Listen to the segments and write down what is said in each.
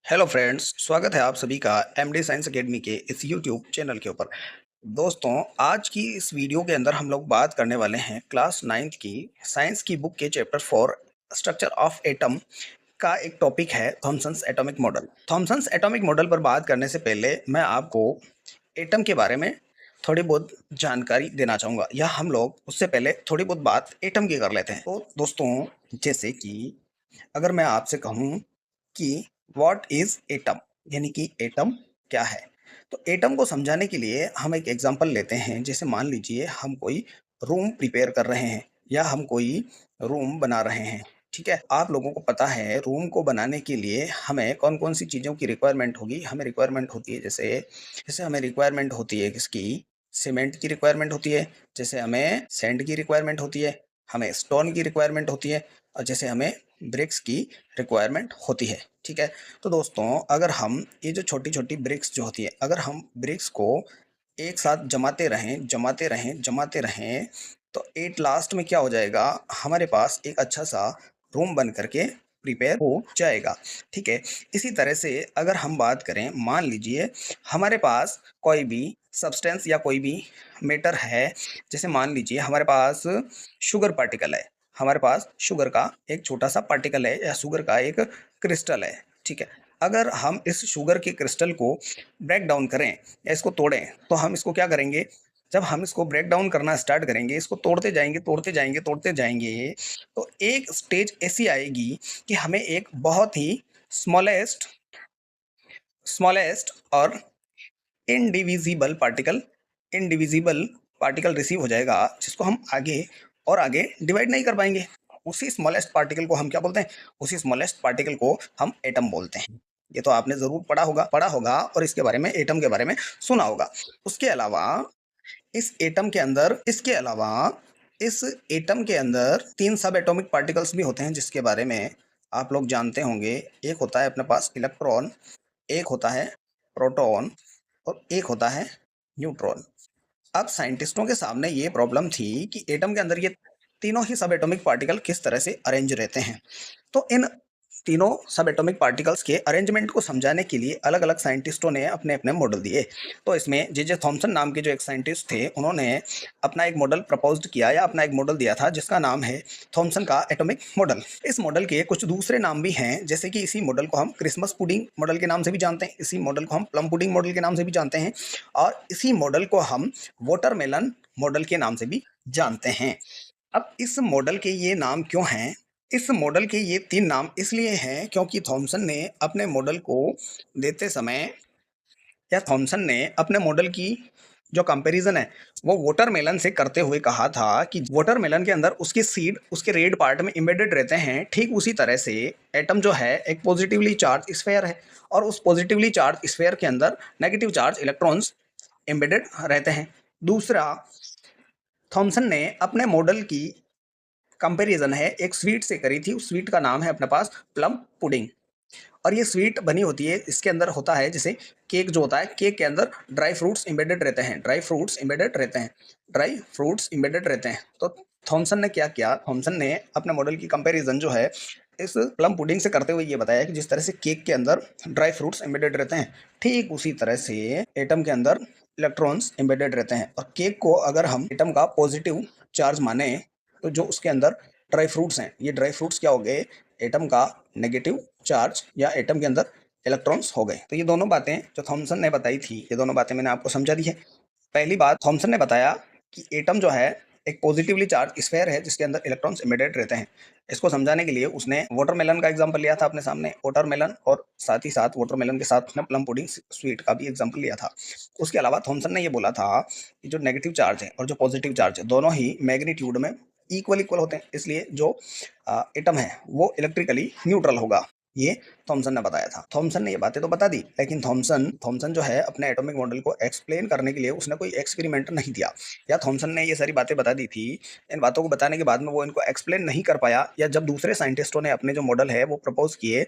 Hello friends, स्वागत है आप सभी का एमडी साइंस एकेडमी के इस यूट्यूब चैनल के ऊपर। दोस्तों, आज की इस वीडियो के अंदर हम लोग बात करने वाले हैं क्लास 9th की साइंस की बुक के चैप्टर 4 स्ट्रक्चर ऑफ एटम का एक टॉपिक है Thomson's atomic model. Thomson's atomic model पर बात करने से पहले मैं आपको एटम के बारे में थोड़ी बहुत जानकारी देना चाहूँगा, या हम लोग उससे पहले थोड़ी बहुत बात एटम की कर लेते हैं। तो दोस्तों, जैसे कि अगर मैं आपसे कहूँ कि व्हाट इज एटम, यानी कि एटम क्या है, तो एटम को समझाने के लिए हम एक एग्जांपल लेते हैं। जैसे मान लीजिए हम कोई रूम प्रिपेयर कर रहे हैं या हम कोई रूम बना रहे हैं। ठीक है, आप लोगों को पता है रूम को बनाने के लिए हमें कौन कौन सी चीज़ों की रिक्वायरमेंट होगी। हमें रिक्वायरमेंट होती है, जैसे जैसे हमें रिक्वायरमेंट होती है किसकी, सीमेंट की रिक्वायरमेंट होती है, जैसे हमें सैंड की रिक्वायरमेंट होती है, हमें स्टोन की रिक्वायरमेंट होती है, और जैसे हमें ब्रिक्स की रिक्वायरमेंट होती है। ठीक है, तो दोस्तों, अगर हम ये जो छोटी छोटी ब्रिक्स जो होती है, अगर हम ब्रिक्स को एक साथ जमाते रहें जमाते रहें जमाते रहें, तो एट लास्ट में क्या हो जाएगा, हमारे पास एक अच्छा सा रूम बन करके प्रिपेयर हो जाएगा। ठीक है, इसी तरह से अगर हम बात करें, मान लीजिए हमारे पास कोई भी सब्सटेंस या कोई भी मैटर है। जैसे मान लीजिए हमारे पास शुगर पार्टिकल है, हमारे पास शुगर का एक छोटा सा पार्टिकल है या शुगर का एक क्रिस्टल है। ठीक है, अगर हम इस शुगर के क्रिस्टल को ब्रेक डाउन करें या इसको तोड़ें, तो हम इसको क्या करेंगे, जब हम इसको ब्रेक डाउन करना स्टार्ट करेंगे, इसको तोड़ते जाएंगे तोड़ते जाएंगे तोड़ते जाएंगे, तो एक स्टेज ऐसी आएगी कि हमें एक बहुत ही स्मॉलेस्ट स्मॉलेस्ट और indivisible particle indivisible particle receive हो जाएगा, जिसको हम आगे और आगे डिवाइड नहीं कर पाएंगे। उसी स्मॉलेस्ट पार्टिकल को हम क्या बोलते हैं, उसी स्मॉलेस्ट पार्टिकल को हम एटम बोलते हैं। ये तो आपने जरूर पढ़ा होगा और इसके बारे में, एटम के बारे में सुना होगा। उसके अलावा इसके अलावा इस एटम के अंदर तीन सब एटॉमिक पार्टिकल्स भी होते हैं, जिसके बारे में आप लोग जानते होंगे। एक होता है अपने पास इलेक्ट्रॉन, एक होता है प्रोटॉन, और एक होता है न्यूट्रॉन। अब साइंटिस्टों के सामने ये प्रॉब्लम थी कि एटम के अंदर ये तीनों ही सब एटॉमिक पार्टिकल किस तरह से अरेंज रहते हैं। तो इन तीनों सब एटॉमिक पार्टिकल्स के अरेंजमेंट को समझाने के लिए अलग अलग साइंटिस्टों ने अपने अपने मॉडल दिए। तो इसमें जे जे थॉमसन नाम के जो एक साइंटिस्ट थे, उन्होंने अपना एक मॉडल प्रपोज्ड किया या अपना एक मॉडल दिया था, जिसका नाम है थॉमसन का एटॉमिक मॉडल। इस मॉडल के कुछ दूसरे नाम भी हैं, जैसे कि इसी मॉडल को हम क्रिसमस पुडिंग मॉडल के नाम से भी जानते हैं, इसी मॉडल को हम प्लम पुडिंग मॉडल के नाम से भी जानते हैं, और इसी मॉडल को हम वाटरमेलन मॉडल के नाम से भी जानते हैं। अब इस मॉडल के ये नाम क्यों हैं, इस मॉडल के ये तीन नाम इसलिए हैं क्योंकि थॉमसन ने अपने मॉडल को देते समय, या थॉमसन ने अपने मॉडल की जो कंपैरिजन है वो वाटरमेलन से करते हुए कहा था कि वाटरमेलन के अंदर उसके सीड उसके रेड पार्ट में एम्बेडेड रहते हैं, ठीक उसी तरह से एटम जो है एक पॉजिटिवली चार्ज स्फेयर है, और उस पॉजिटिवली चार्ज स्फेयर के अंदर नेगेटिव चार्ज इलेक्ट्रॉन्स एम्बेडेड रहते हैं। दूसरा, थॉमसन ने अपने मॉडल की कंपैरिजन है एक स्वीट से करी थी। उस स्वीट का नाम है अपने पास प्लम पुडिंग, और ये स्वीट बनी होती है, इसके अंदर होता है जैसे केक जो होता है, केक के अंदर ड्राई फ्रूट्स एम्बेडेड रहते हैं, तो थॉमसन ने क्या किया, थॉमसन ने अपने मॉडल की कंपैरिजन जो है इस प्लम पुडिंग से करते हुए ये बताया कि जिस तरह से केक के अंदर ड्राई फ्रूट्स एम्बेडेड रहते हैं, ठीक उसी तरह से एटम के अंदर इलेक्ट्रॉन्स एम्बेडेड रहते हैं। और केक को अगर हम एटम का पॉजिटिव चार्ज माने, तो जो उसके अंदर ड्राई फ्रूट्स हैं, ये ड्राई फ्रूट्स क्या हो गए, एटम का नेगेटिव चार्ज, या एटम के अंदर इलेक्ट्रॉन्स हो गए। तो ये दोनों बातें जो थॉमसन ने बताई थी, ये दोनों बातें मैंने आपको समझा दी है। पहली बात, थॉमसन ने बताया कि एटम जो है एक पॉजिटिवली चार्ज स्फेयर है जिसके अंदर इलेक्ट्रॉन्स एमिटेड रहते हैं। इसको समझाने के लिए उसने वाटरमेलन का एग्जांपल लिया था अपने सामने, वाटरमेलन, और साथ ही साथ वाटरमेलन के साथ उसने प्लम पुडिंग स्वीट का भी एग्जांपल लिया था। उसके अलावा थॉमसन ने ये बोला था कि जो नेगेटिव चार्ज है और जो पॉजिटिव चार्ज है, दोनों ही मैग्नीट्यूड में इक्वल इक्वल होते हैं, इसलिए जो एटम है वो इलेक्ट्रिकली न्यूट्रल होगा। ये थॉमसन ने बताया था। थॉमसन ने ये बातें तो बता दी, लेकिन थॉमसन थॉमसन जो है अपने एटॉमिक मॉडल को एक्सप्लेन करने के लिए उसने कोई एक्सपेरिमेंट नहीं दिया, या थॉमसन ने ये सारी बातें बता दी थी, इन बातों को बताने के बाद में वो इनको एक्सप्लेन नहीं कर पाया, या जब दूसरे साइंटिस्टों ने अपने जो मॉडल है वो प्रपोज किए,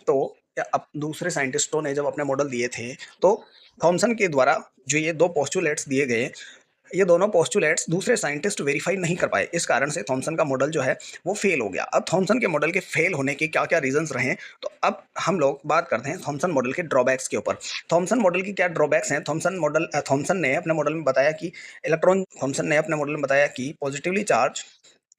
तो या अब दूसरे साइंटिस्टों ने जब अपने मॉडल दिए थे, तो थॉमसन के द्वारा जो ये दो पोस्टुलेट्स दिए गए, ये दोनों पोस्टुलेट्स दूसरे साइंटिस्ट वेरीफाई नहीं कर पाए। इस कारण से थॉमसन का मॉडल जो है वो फेल हो गया। अब थॉमसन के मॉडल के फेल होने के क्या-क्या रीजंस रहे, तो अब हम लोग बात करते हैं थॉमसन मॉडल के ड्रॉबैक्स के ऊपर। थॉमसन मॉडल की क्या ड्रॉबैक्स हैं? थॉमसन ने अपने मॉडल में बताया कि पॉजिटिवली चार्ज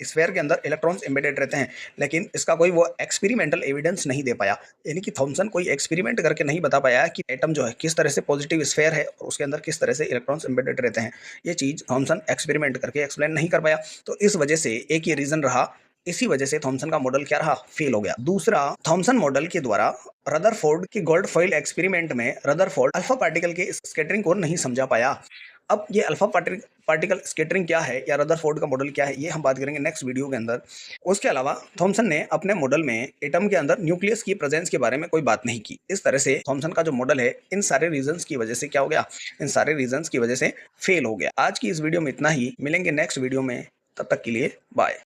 स्फीयर के अंदर इलेक्ट्रॉन्स एम्बेडेड रहते हैं, लेकिन इसका कोई वो एक्सपेरिमेंटल एविडेंस नहीं दे पाया। यानी कि थॉमसन कोई एक्सपेरिमेंट करके नहीं बता पाया कि एटम जो है किस तरह से पॉजिटिव स्फीयर है और उसके अंदर किस तरह से इलेक्ट्रॉन्स एम्बेडेड रहते हैं। ये चीज़ थॉमसन एक्सपेरिमेंट करके एक्सप्लेन नहीं कर पाया। तो इस वजह से एक ये रीज़न रहा, इसी वजह से थॉमसन का मॉडल क्या रहा? फेल हो गया। दूसरा, थॉमसन मॉडल के द्वारा रदरफोर्ड की गोल्ड फॉइल एक्सपेरिमेंट में रदरफोर्ड अल्फा पार्टिकल के स्कैटरिंग को नहीं समझा पाया। अब ये अल्फा पार्टिकल स्कैटरिंग क्या है या रदरफोर्ड का मॉडल क्या है, ये हम बात करेंगे नेक्स्ट वीडियो के अंदर। उसके अलावा थॉमसन ने अपने मॉडल में एटम के अंदर न्यूक्लियस की प्रेजेंस के बारे में कोई बात नहीं की। इस तरह से थॉमसन का जो मॉडल है इन सारे रीजंस की वजह से क्या हो गया? इन सारे रीजंस की वजह से फेल हो गया। आज की इस वीडियो में इतना ही, मिलेंगे नेक्स्ट वीडियो में, तब तक के लिए बाय।